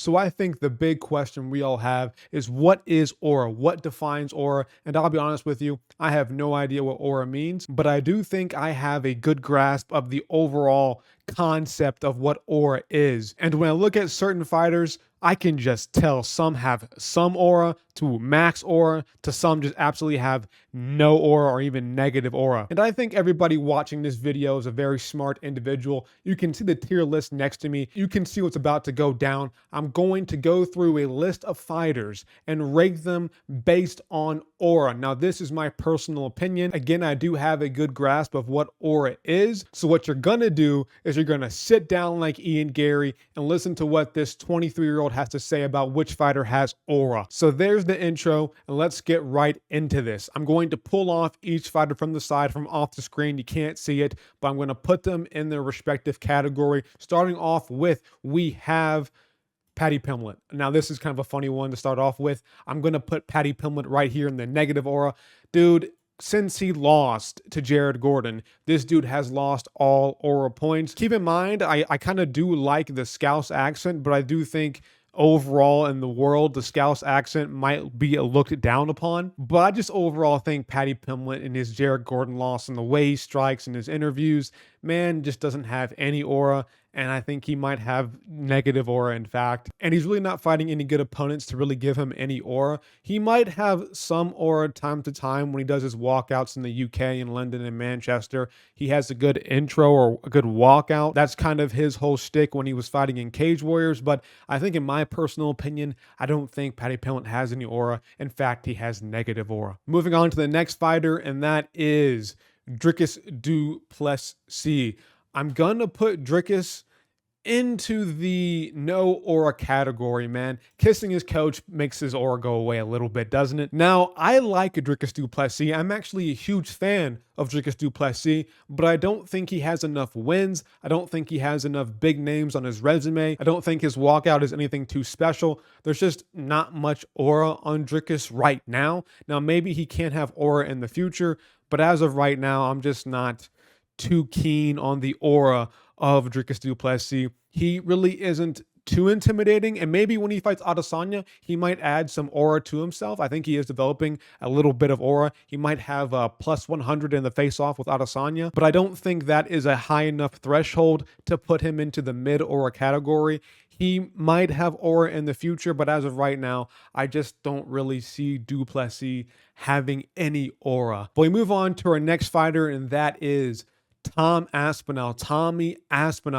So I think the big question we all have is, what is aura? What defines aura? And I'll be honest with you, I have no idea what aura means, but I do think I have a good grasp of the overall concept of what aura is. And when I look at certain fighters, I can just tell some have some aura to max aura to some just absolutely have no aura or even negative aura. And I think everybody watching this video is a very smart individual. You can see the tier list next to me. You can see what's about to go down. I'm going to go through a list of fighters and rate them based on aura. Now, this is my personal opinion. Again, I do have a good grasp of what aura is. So what you're gonna do is you're gonna sit down like Ian Garry and listen to what this 23-year-old has to say about which fighter has aura. So there's the intro, and let's get right into this. I'm going to pull off each fighter from the side, from off the screen. You can't see it, but I'm going to put them in their respective category. Starting off with, we have Paddy Pimblett. Now, this is kind of a funny one to start off with. I'm going to put Paddy Pimblett right here in the negative aura. Dude, since he lost to Jared Gordon, this dude has lost all aura points. Keep in mind, I kind of do like the Scouse accent, but I do think overall in the world, the Scouse accent might be looked down upon. But I just overall think Paddy Pimblett and his Jared Gordon loss and the way he strikes in his interviews, man, just doesn't have any aura. And I think he might have negative aura, in fact. And he's really not fighting any good opponents to really give him any aura. He might have some aura time to time when he does his walkouts in the UK and London and Manchester. He has a good intro or a good walkout. That's kind of his whole shtick when he was fighting in Cage Warriors. But I think in my personal opinion, I don't think Paddy Pimblett has any aura. In fact, he has negative aura. Moving on to the next fighter, and that is Dricus Du Plessis. I'm going to put Dricus into the no aura category, man. Kissing his coach makes his aura go away a little bit, doesn't it? Now, I like Dricus Du Plessis. I'm actually a huge fan of Dricus Du Plessis, but I don't think he has enough wins. I don't think he has enough big names on his resume. I don't think his walkout is anything too special. There's just not much aura on Dricus right now. Now, maybe he can't have aura in the future, but as of right now, I'm just not too keen on the aura of Dricus Du Plessis. He really isn't too intimidating, and maybe when he fights Adesanya, he might add some aura to himself. I think he is developing a little bit of aura. He might have a plus 100 in the face-off with Adesanya, but I don't think that is a high enough threshold to put him into the mid-aura category. He might have aura in the future, but as of right now, I just don't really see Du Plessis having any aura. But we move on to our next fighter, and that is Tommy Aspinall.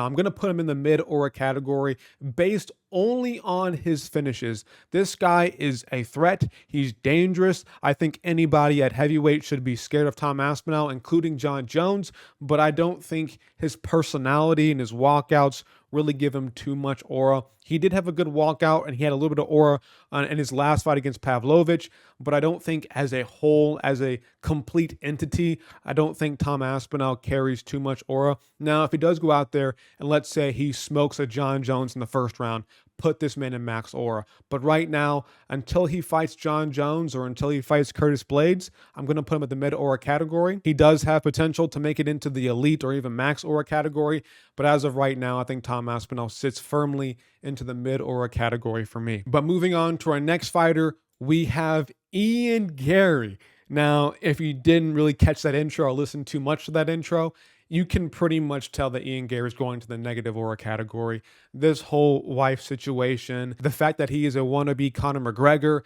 I'm going to put him in the mid-aura category based only on his finishes. This guy is a threat. He's dangerous. I think anybody at heavyweight should be scared of Tom Aspinall, including Jon Jones, but I don't think his personality and his walkouts really give him too much aura. He did have a good walkout, and he had a little bit of aura in his last fight against Pavlovich, but I don't think as a whole, as a complete entity, I don't think Tom Aspinall carries too much aura. Now, if he does go out there and let's say he smokes a Jon Jones in the first round, put this man in max aura. But right now, until he fights Jon Jones or until he fights Curtis Blades, I'm going to put him at the mid aura category. He does have potential to make it into the elite or even max aura category, but as of right now, I think Tom Aspinall sits firmly into the mid aura category for me. But moving on to our next fighter, we have Ian Garry. Now, if you didn't really catch that intro or listen too much to that intro, you can pretty much tell that Ian Garry is going to the negative aura category. This whole wife situation, the fact that he is a wannabe Conor McGregor,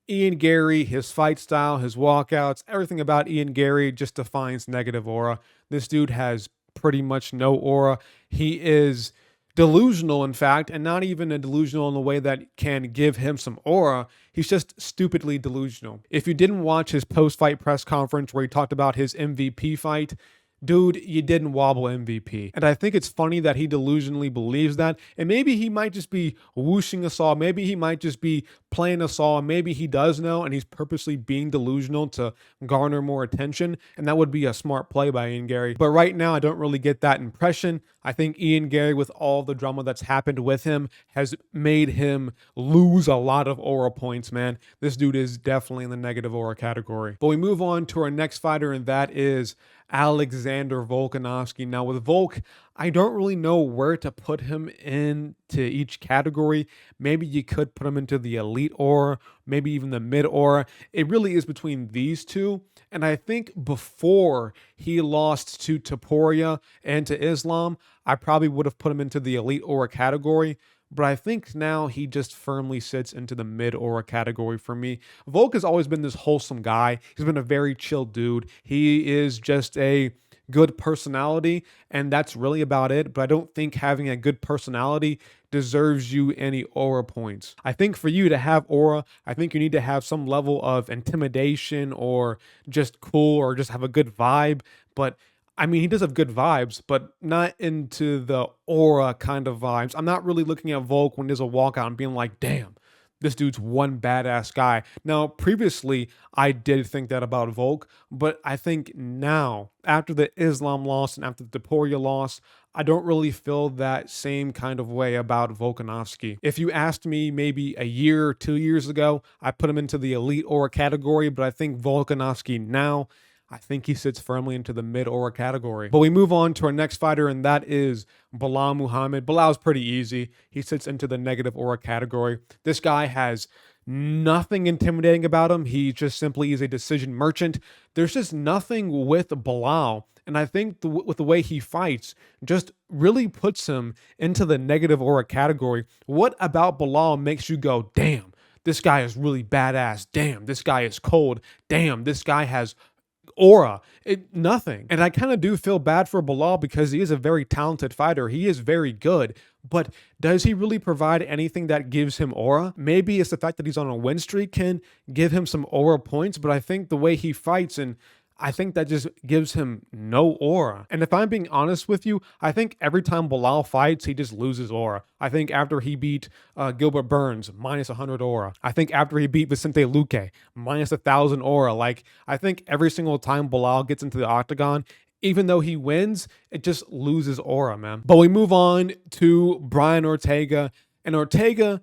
Ian Garry, his fight style, his walkouts, everything about Ian Garry just defines negative aura. This dude has pretty much no aura. He is delusional, in fact, and not even a delusional in the way that can give him some aura. He's just stupidly delusional. If you didn't watch his post-fight press conference where he talked about his MVP fight, dude, you didn't wobble MVP. And I think it's funny that he delusionally believes that. And maybe he might just be whooshing us all. Maybe he might just be playing us all. Maybe he does know and he's purposely being delusional to garner more attention. And that would be a smart play by Ian Garry. But right now, I don't really get that impression. I think Ian Garry, with all the drama that's happened with him, has made him lose a lot of aura points, man. This dude is definitely in the negative aura category. But we move on to our next fighter, and that is Alexander Volkanovski. Now, with Volk, I don't really know where to put him into each category. Maybe you could put him into the elite aura, maybe even the mid aura. It really is between these two. And I think before he lost to Topuria and to Islam, I probably would have put him into the elite aura category. But I think now he just firmly sits into the mid aura category for me. Volk has always been this wholesome guy. He's been a very chill dude. He is just a good personality, and that's really about it. But I don't think having a good personality deserves you any aura points. I think for you to have aura, I think you need to have some level of intimidation or just cool or just have a good vibe. But I mean, he does have good vibes, but not into the aura kind of vibes. I'm not really looking at Volk when there's a walkout and being like, damn, this dude's one badass guy. Now, previously, I did think that about Volk, but I think now, after the Islam loss and after the Topuria loss, I don't really feel that same kind of way about Volkanovski. If you asked me maybe a year or 2 years ago, I put him into the elite aura category, but I think Volkanovski now, I think he sits firmly into the mid aura category. But we move on to our next fighter, and that is Belal Muhammad. Belal's pretty easy. He sits into the negative aura category. This guy has nothing intimidating about him. He just simply is a decision merchant. There's just nothing with Belal. And I think with the way he fights just really puts him into the negative aura category. What about Belal makes you go, damn, this guy is really badass. Damn, this guy is cold. Damn, this guy has aura, nothing. And I kind of do feel bad for Belal because he is a very talented fighter. He is very good, but does he really provide anything that gives him aura? Maybe it's the fact that he's on a win streak can give him some aura points, but I think the way he fights, and I think that just gives him no aura. And if I'm being honest with you, I think every time Belal fights, he just loses aura. I think after he beat Gilbert Burns, minus 100 aura. I think after he beat Vicente Luque, minus 1,000 aura. Like, I think every single time Belal gets into the octagon, even though he wins, it just loses aura, man. But we move on to Brian Ortega. And Ortega,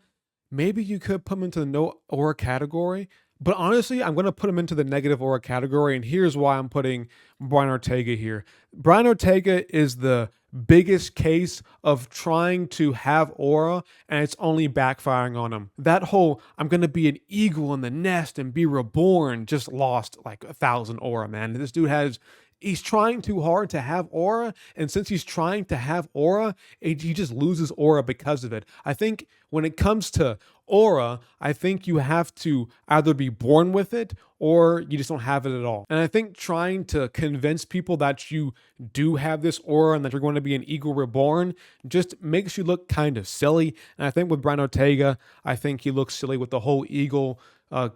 maybe you could put him into the no aura category. But honestly, I'm going to put him into the negative aura category, and here's why I'm putting Brian Ortega here. Brian Ortega is the biggest case of trying to have aura, and it's only backfiring on him. That whole, I'm going to be an eagle in the nest and be reborn, just lost like 1,000 aura, man. This dude he's trying too hard to have aura, and since he's trying to have aura, he just loses aura because of it. I think when it comes to aura, I think you have to either be born with it or you just don't have it at all. And I think trying to convince people that you do have this aura and that you're going to be an eagle reborn just makes you look kind of silly. And I think with Brian Ortega, I think he looks silly with the whole eagle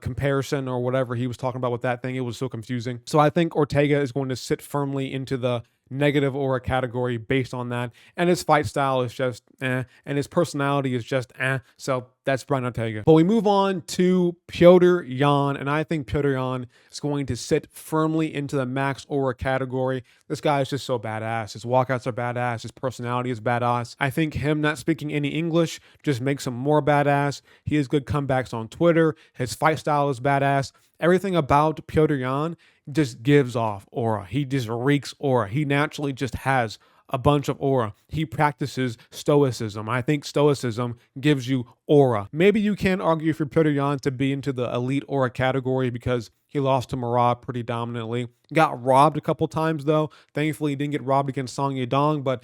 comparison or whatever he was talking about with that thing. It was so confusing. So I think Ortega is going to sit firmly into the negative aura category based on that. And his fight style is just and his personality is just So that's Brian Ortega. But we move on to Petr Yan, and I think Petr Yan is going to sit firmly into the max aura category. This guy is just so badass. His walkouts are badass. His personality is badass. I think him not speaking any English just makes him more badass. He has good comebacks on Twitter. His fight style is badass. Everything about Petr Yan just gives off aura. He just reeks aura. He naturally just has a bunch of aura. He practices stoicism. I think stoicism gives you aura. Maybe you can argue for Petr Yan to be into the elite aura category because he lost to Marab pretty dominantly. Got robbed a couple times though. Thankfully, he didn't get robbed against Song Yadong, but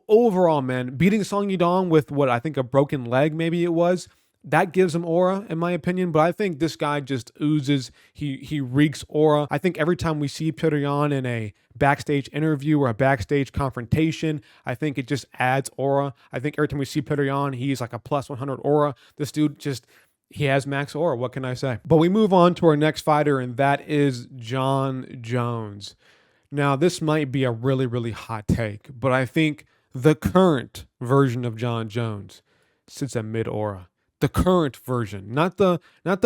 overall, man, beating Song Yadong with what I think a broken leg maybe it was, that gives him aura, in my opinion. But I think this guy just oozes. He reeks aura. I think every time we see Petr Yan in a backstage interview or a backstage confrontation, I think it just adds aura. I think every time we see Petr Yan, he's like a plus 100 aura. This dude just, he has max aura. What can I say? But we move on to our next fighter, and that is Jon Jones. Now, this might be a really, really hot take, but I think the current version of Jon Jones sits at mid aura. the current version, not the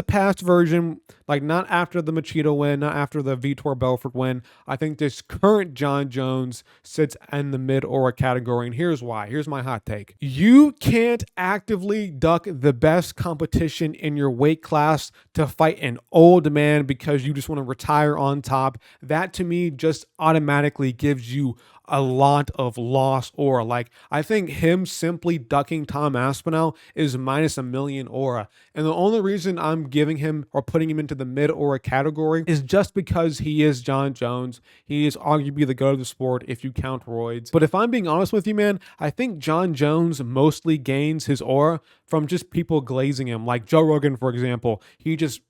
past version, like not after the Machida win, not after the Vitor Belfort win. I think this current Jon Jones sits in the mid-aura category, and here's why. Here's my hot take. You can't actively duck the best competition in your weight class to fight an old man because you just want to retire on top. That to me just automatically gives you a lot of lost aura. Like, I think him simply ducking Tom Aspinall is minus a million aura. And the only reason I'm giving him or putting him into the mid aura category is just because he is Jon Jones. He is arguably the go of the sport if you count roids. But if I'm being honest with you, man, I think Jon Jones mostly gains his aura from just people glazing him. Like Joe Rogan, for example, he just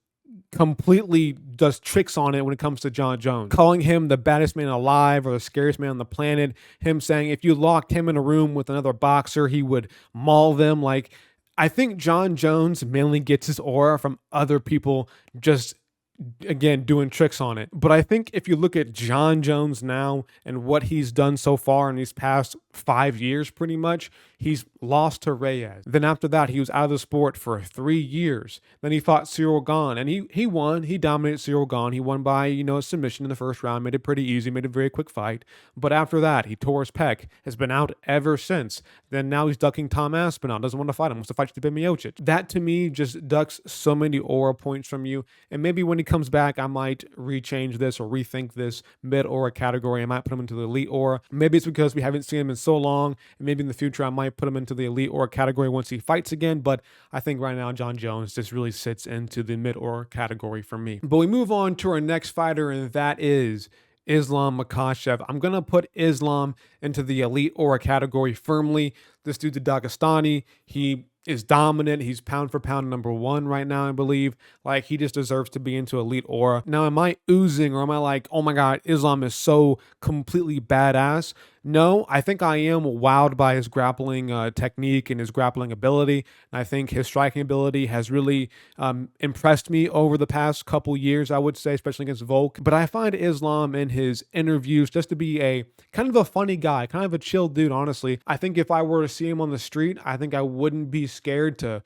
completely does tricks on it when it comes to Jon Jones, calling him the baddest man alive or the scariest man on the planet, him saying if you locked him in a room with another boxer, he would maul them. Like, I think Jon Jones mainly gets his aura from other people just, again, doing tricks on it. But I think if you look at Jon Jones now and what he's done so far in these past 5 years, pretty much, he's lost to Reyes. Then after that, he was out of the sport for 3 years. Then he fought Cyril Gane, and he won. He dominated Cyril Gane. He won by, submission in the first round, made it pretty easy, made a very quick fight. But after that, he tore his pec, has been out ever since. Then now he's ducking Tom Aspinall, doesn't want to fight him, wants to fight Stipe Miocic. That to me just ducks so many aura points from you. And maybe when he comes back, I might rechange this or rethink this mid-aura category. I might put him into the elite aura. Maybe it's because we haven't seen him in so long, and maybe in the future I might put him into the elite aura category once he fights again. But I think right now Jon Jones just really sits into the mid-aura category for me. But we move on to our next fighter, and that is Islam Makhachev. I'm going to put Islam into the elite aura category firmly. This dude's a Dagestani. He is dominant. He's pound for pound number one right now, I believe. Like, he just deserves to be into elite aura. Now, am I oozing or am I like, oh my God, Islam is so completely badass? No, I think I am wowed by his grappling technique and his grappling ability. And I think his striking ability has really impressed me over the past couple years, I would say, especially against Volk. But I find Islam in his interviews just to be a kind of a funny guy, kind of a chill dude, honestly. I think if I were to see him on the street, I think I wouldn't be scared to,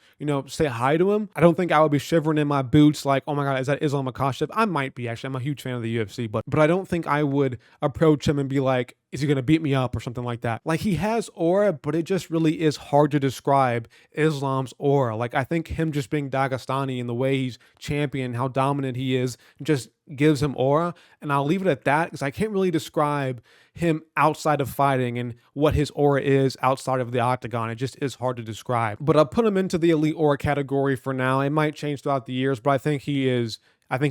say hi to him. I don't think I would be shivering in my boots like, oh my God, is that Islam Makhachev? I might be, actually. I'm a huge fan of the UFC, but I don't think I would approach him and be like, is he going to beat me up or something like that? Like, he has aura, but it just really is hard to describe Islam's aura. Like, I think him just being Dagestani and the way he's champion, how dominant he is, just gives him aura. And I'll leave it at that because I can't really describe him outside of fighting and what his aura is outside of the octagon. It just is hard to describe. But I'll put him into the elite aura category for now. It might change throughout the years, but I think he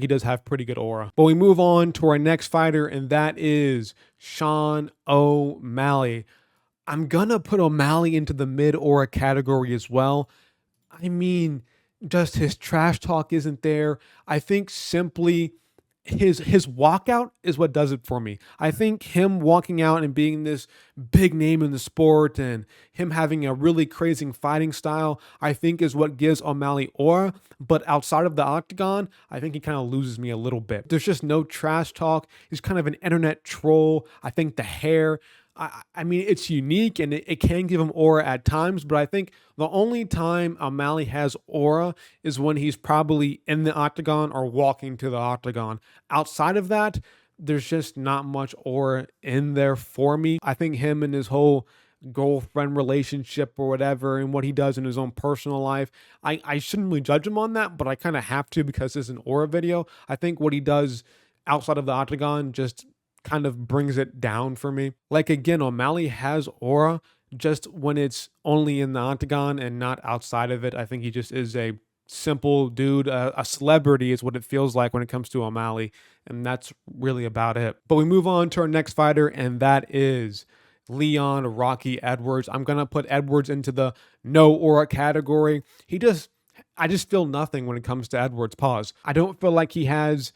does have pretty good aura. But we move on to our next fighter, and that is Sean O'Malley. I'm gonna put O'Malley into the mid-aura category as well. I mean, just his trash talk isn't there. I think simply his walkout is what does it for me. I think him walking out and being this big name in the sport and him having a really crazy fighting style, I think is what gives O'Malley aura. But outside of the octagon, I think he kind of loses me a little bit. There's just no trash talk. He's kind of an internet troll. I think the hair, I mean, it's unique and it can give him aura at times, but I think the only time O'Malley has aura is when he's probably in the octagon or walking to the octagon. Outside of that, there's just not much aura in there for me. I think him and his whole girlfriend relationship or whatever and what he does in his own personal life, I shouldn't really judge him on that, but I kind of have to because this is an aura video. I think what he does outside of the octagon just kind of brings it down for me. Like, again, O'Malley has aura just when it's only in the octagon and not outside of it. I think he just is a simple dude. A celebrity is what it feels like when it comes to O'Malley, and that's really about it. But we move on to our next fighter, and that is Leon Rocky Edwards. I'm gonna put Edwards into the no aura category. I just feel nothing when it comes to Edwards. Pause. I don't feel like he has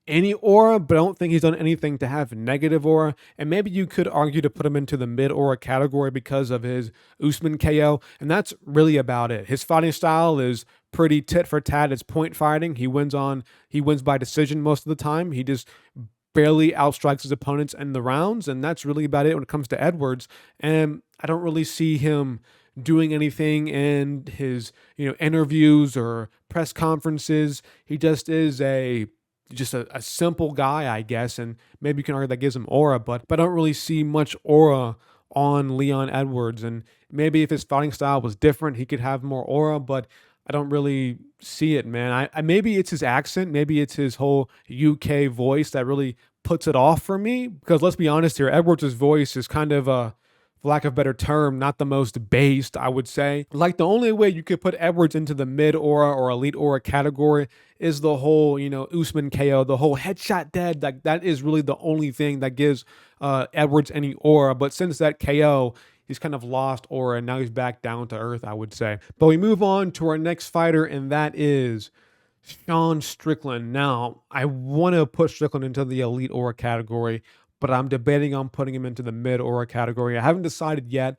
any aura, but I don't think he's done anything to have negative aura. And maybe you could argue to put him into the mid-aura category because of his Usman KO, and that's really about it. His fighting style is pretty tit for tat. It's point fighting. He wins by decision most of the time. He just barely outstrikes his opponents in the rounds, and that's really about it when it comes to Edwards. And I don't really see him doing anything in his, interviews or press conferences. He just is a simple guy, I guess, and maybe you can argue that gives him aura, but I don't really see much aura on Leon Edwards. And maybe if his fighting style was different, he could have more aura, but I don't really see it, man. I maybe it's his accent, maybe it's his whole UK voice that really puts it off for me. Because let's be honest here, Edwards' voice is kind of for lack of a better term, not the most based, I would say. Like the only way you could put Edwards into the mid aura or elite aura category is the whole, Usman KO, the whole headshot dead. Like that is really the only thing that gives Edwards any aura. But since that KO, he's kind of lost aura and now he's back down to earth, I would say. But we move on to our next fighter, and that is Sean Strickland. Now, I want to put Strickland into the elite aura category, but I'm debating on putting him into the mid aura category. I haven't decided yet.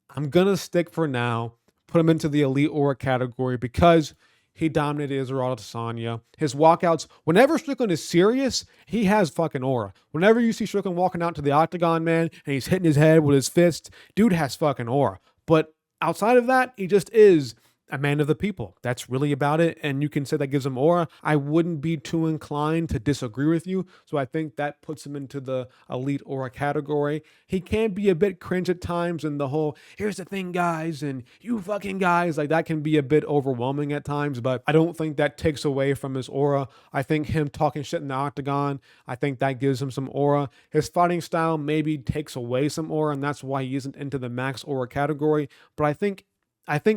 I'm going to stick for now, put him into the elite aura category because he dominated Israel Adesanya. His walkouts, whenever Strickland is serious, he has fucking aura. Whenever you see Strickland walking out to the octagon, man, and he's hitting his head with his fist, dude has fucking aura. But outside of that, he just is a man of the people. That's really about it. And you can say that gives him aura. I wouldn't be too inclined to disagree with you. So I think that puts him into the elite aura category. He can be a bit cringe at times, and the whole, here's the thing, guys, and you fucking guys, like that can be a bit overwhelming at times, but I don't think that takes away from his aura. I think him talking shit in the octagon, I think that gives him some aura. His fighting style maybe takes away some aura, and that's why he isn't into the max aura category. But I think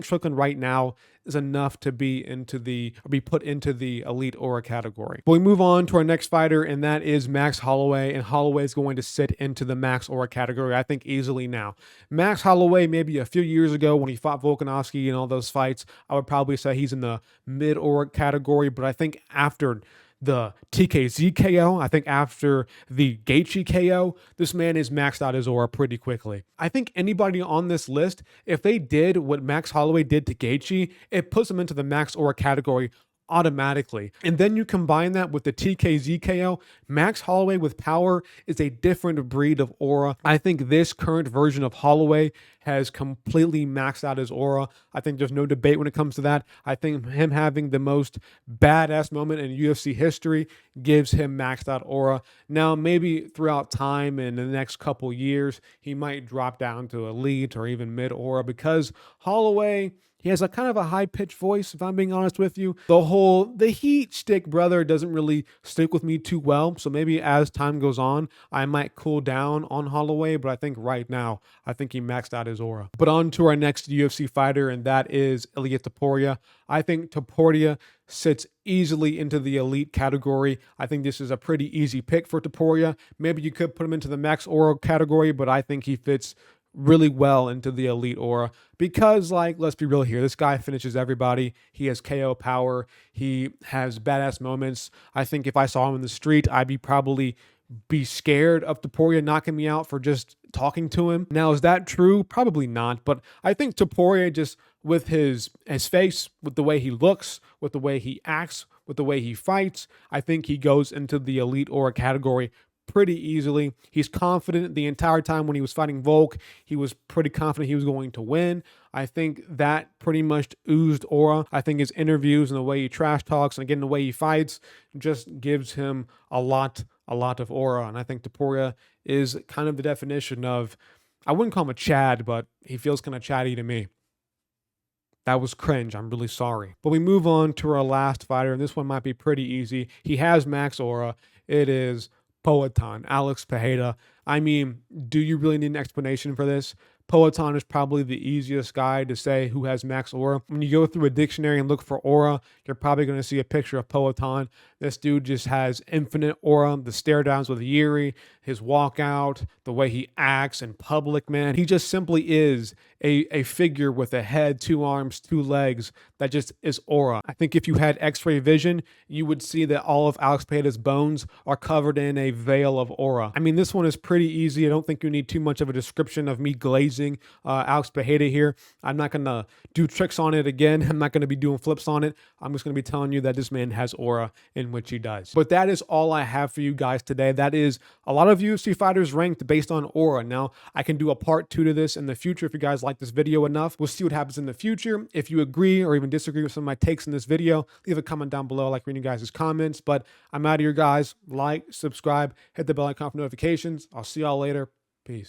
Strickland right now is enough to be put into the elite aura category. But we move on to our next fighter, and that is Max Holloway. And Holloway is going to sit into the max aura category, I think, easily now. Max Holloway, maybe a few years ago when he fought Volkanovski and all those fights, I would probably say he's in the mid aura category. But I think after the TKZ KO, I think after the Gaethje KO, this man is maxed out his aura pretty quickly. I think anybody on this list, if they did what Max Holloway did to Gaethje, it puts them into the max aura category automatically. And then you combine that with the TKZ KO, Max Holloway with power is a different breed of aura. I think this current version of Holloway has completely maxed out his aura. I think there's no debate when it comes to that. I think him having the most badass moment in UFC history gives him maxed out aura. Now, maybe throughout time in the next couple years, he might drop down to elite or even mid aura because Holloway, he has a kind of a high-pitched voice, if I'm being honest with you. The heat stick, brother, doesn't really stick with me too well. So maybe as time goes on, I might cool down on Holloway. But I think right now, I think he maxed out his aura. But on to our next UFC fighter, and that is Ilia Topuria. I think Topuria sits easily into the elite category. I think this is a pretty easy pick for Topuria. Maybe you could put him into the max aura category, but I think he fits really well into the elite aura because, like, let's be real here, this guy finishes everybody. He has KO power. He has badass moments. I think if I saw him in the street, I'd probably be scared of Topuria knocking me out for just talking to him. Now, is that true? Probably not, but I think Topuria, just with his face, with the way he looks, with the way he acts, with the way he fights, I think he goes into the elite aura category pretty easily. He's confident the entire time when he was fighting Volk. He was pretty confident he was going to win. I think that pretty much oozed aura. I think his interviews and the way he trash talks and again the way he fights just gives him a lot of aura. And I think Topuria is kind of the definition of, I wouldn't call him a Chad, but he feels kind of chatty to me. That was cringe. I'm really sorry. But we move on to our last fighter, and this one might be pretty easy. He has max aura. It is Poatan, Alex Pereira. I mean, do you really need an explanation for this? Poatan is probably the easiest guy to say who has max aura. When you go through a dictionary and look for aura, you're probably going to see a picture of Poatan. This dude just has infinite aura. The stare downs with Yuri, his walkout, the way he acts in public, man. He just simply is a figure with a head, 2 arms, 2 legs that just is aura. I think if you had x-ray vision, you would see that all of Alex Pereira's bones are covered in a veil of aura. I mean, this one is pretty easy. I don't think you need too much of a description of me glazing amazing Alex Pereira here. I'm not going to do tricks on it again. I'm not going to be doing flips on it. I'm just going to be telling you that this man has aura, in which he does. But that is all I have for you guys today. That is a lot of UFC fighters ranked based on aura. Now, I can do a part 2 to this in the future if you guys like this video enough. We'll see what happens in the future. If you agree or even disagree with some of my takes in this video, leave a comment down below. I like reading you guys' comments. But I'm out of here, guys. Like, subscribe, hit the bell icon for notifications. I'll see y'all later.